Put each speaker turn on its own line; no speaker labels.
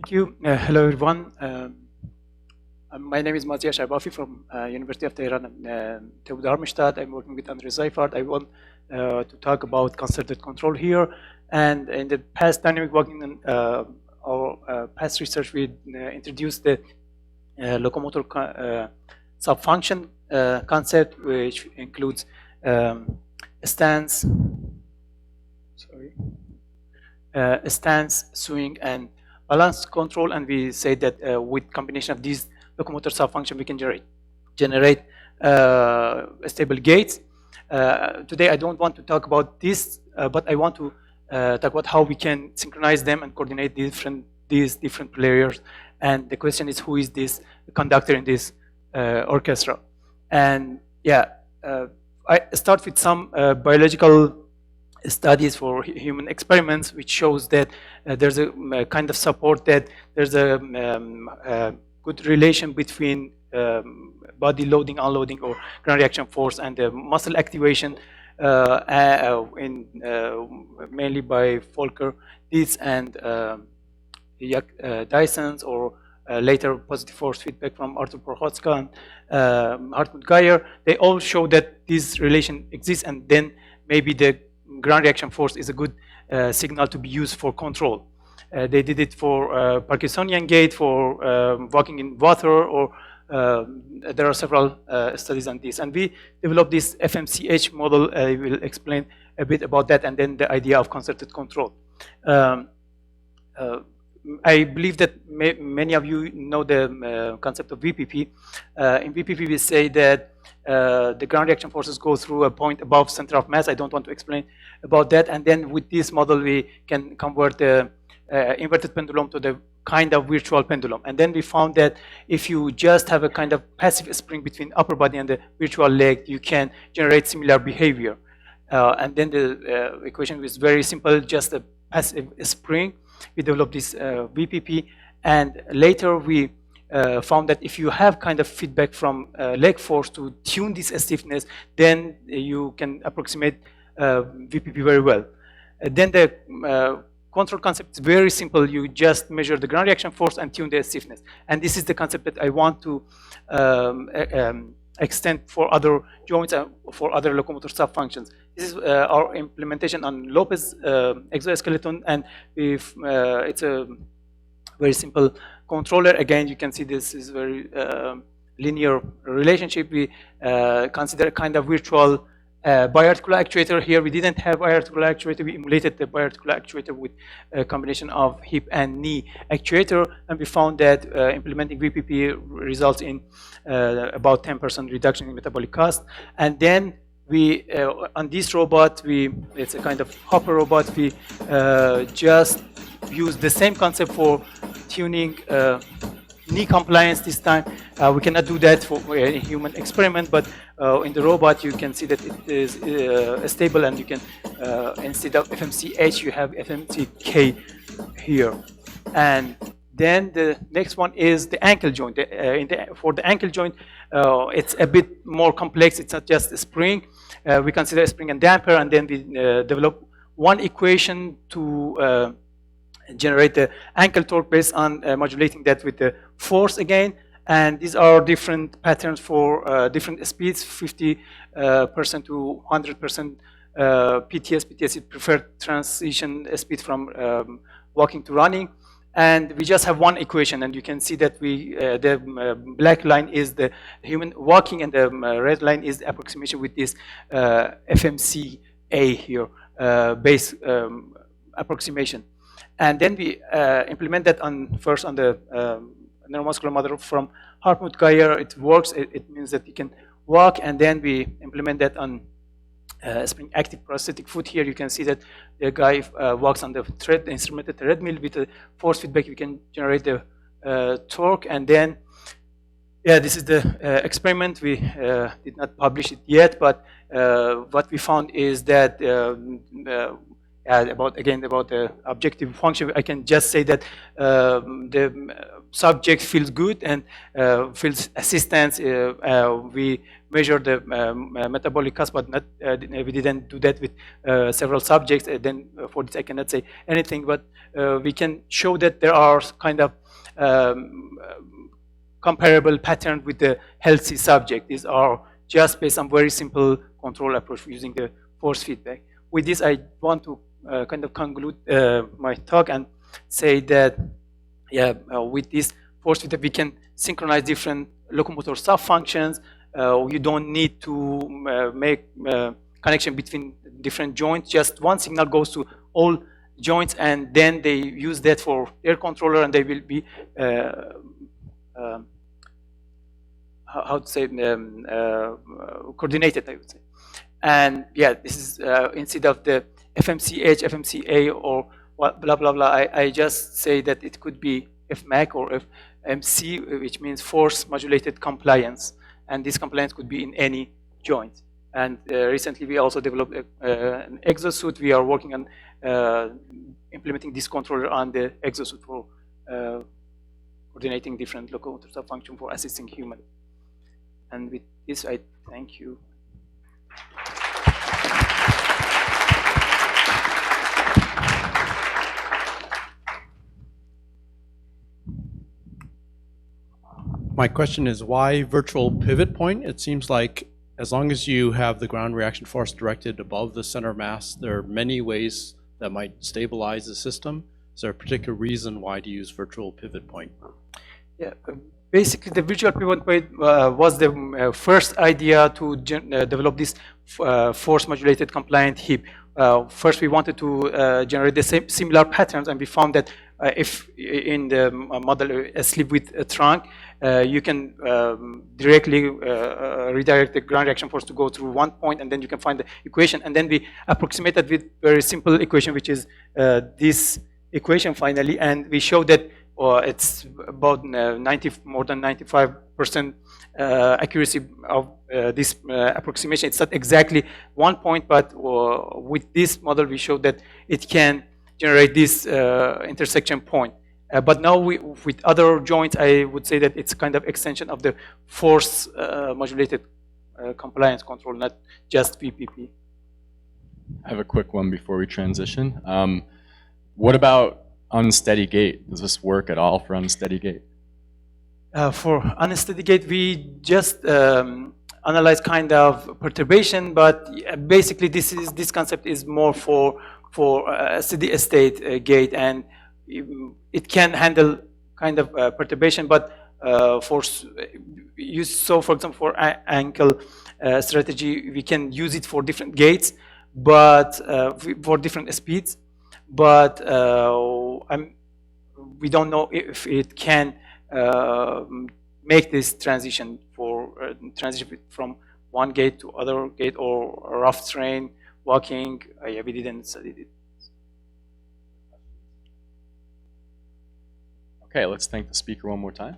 Thank you. Hello, everyone. My name is Maziar Sharbafi from University of Tehran and TU Darmstadt. I'm working with Andre Seifert. I want to talk about concerted control here. And in the past dynamic working on our past research, we introduced the locomotor subfunction concept, which includes stance, swing, and balance control. And we say that with combination of these locomotor subfunction, we can generate stable gaits. Today, I don't want to talk about this, but I want to talk about how we can synchronize them and coordinate these different players. And the question is, who is this conductor in this orchestra? And yeah, I start with some biological studies for human experiments, which shows that there's a kind of support that there's a good relation between body loading, unloading, or ground reaction force and muscle activation, mainly by Volker Dietz and Dysons, or later positive force feedback from Arthur Prochazka and Hartmut Geyer. They all show that this relation exists, and then maybe the ground reaction force is a good signal to be used for control. They did it for Parkinsonian gait, for walking in water, or there are several studies on this. And we developed this FMCH model. I will explain a bit about that, and then the idea of concerted control. I believe that many of you know the concept of VPP. In VPP, we say that the ground reaction forces go through a point above center of mass. I don't want to explain about that. And then with this model, we can convert the inverted pendulum to the kind of virtual pendulum. And then we found that if you just have a kind of passive spring between upper body and the virtual leg, you can generate similar behavior. And then the equation was very simple, just a passive spring. We developed this VPP, and later we found that if you have kind of feedback from leg force to tune this stiffness, then you can approximate VPP very well. Then the control concept is very simple. You just measure the ground reaction force and tune the stiffness. And this is the concept that I want to extend for other joints and for other locomotor subfunctions. This is our implementation on Lopez exoskeleton, and it's a very simple controller. Again, you can see this is very linear relationship. We consider a kind of virtual biarticular actuator. Here we didn't have biarticular actuator. We emulated the biarticular actuator with a combination of hip and knee actuator, and we found that implementing VPP results in about 10% reduction in metabolic cost. And then we, on this robot, it's a kind of hopper robot, we just use the same concept for tuning knee compliance this time. We cannot do that for a human experiment, but in the robot you can see that it is stable, and you can, instead of FMCH, you have FMCK here. And then the next one is the ankle joint. For the ankle joint, it's a bit more complex. It's not just a spring. We consider a spring and damper, and then we develop one equation to generate the ankle torque based on modulating that with the force again. And these are different patterns for different speeds, 50% to 100% PTS. PTS is preferred transition speed from walking to running. And we just have one equation, and you can see that the black line is the human walking, and the red line is the approximation with this FMCA here, base approximation. And then we implement that first on the neuromuscular model from Hartmut Geyer. It works. It means that you can walk, and then we implement that on SpringActive prosthetic foot. Here you can see that the guy walks on the instrumented treadmill with the force feedback. We can generate the torque, and then this is the experiment. We did not publish it yet, but what we found is that about the objective function, I can just say that the subject feels good and feels assistance. We measure the metabolic cost, but not, we didn't do that with several subjects. Then for this I cannot say anything, but we can show that there are kind of comparable patterns with the healthy subject. These are just based on very simple control approach using the force feedback. With this, I want to kind of conclude my talk and say that, yeah, with this force feedback, we can synchronize different locomotor sub-functions. You don't need to make connection between different joints. Just one signal goes to all joints, and then they use that for their controller, and they will be how to say, coordinated, I would say. And yeah, this is instead of the FMCH, FMCA, or what, blah, blah, blah, I just say that it could be FMAC or FMC, which means force modulated compliance. And this compliance could be in any joint. And recently we also developed an exosuit. We are working on implementing this controller on the exosuit for coordinating different locomotor sub-function for assisting human. And with this, I thank you.
My question is, why virtual pivot point? It seems like as long as you have the ground reaction force directed above the center of mass, there are many ways that might stabilize the system. Is there a particular reason why to use virtual pivot point?
Yeah, basically the virtual pivot point was the first idea to develop this force modulated compliant hip. First we wanted to generate the similar patterns, and we found that if in the model a slip with a trunk, you can directly redirect the ground reaction force to go through one point, and then you can find the equation. And then we approximated with very simple equation, which is this equation finally, and we showed that it's about more than 95% accuracy of this approximation. It's not exactly 1 point, but with this model we showed that it can generate this intersection point. But now with other joints, I would say that it's kind of extension of the force modulated compliance control, not just VPP.
I have a quick one before we transition. What about unsteady gait? Does this work at all for unsteady gait?
For unsteady gait, we just analyze kind of perturbation, but basically this concept is more for steady state gait, and it can handle kind of perturbation, but for example, for ankle strategy, we can use it for different gaits, but for different speeds. But we don't know if it can make this transition from one gait to other gait or rough terrain walking. Yeah, we didn't study it.
Okay, let's thank the speaker one more time.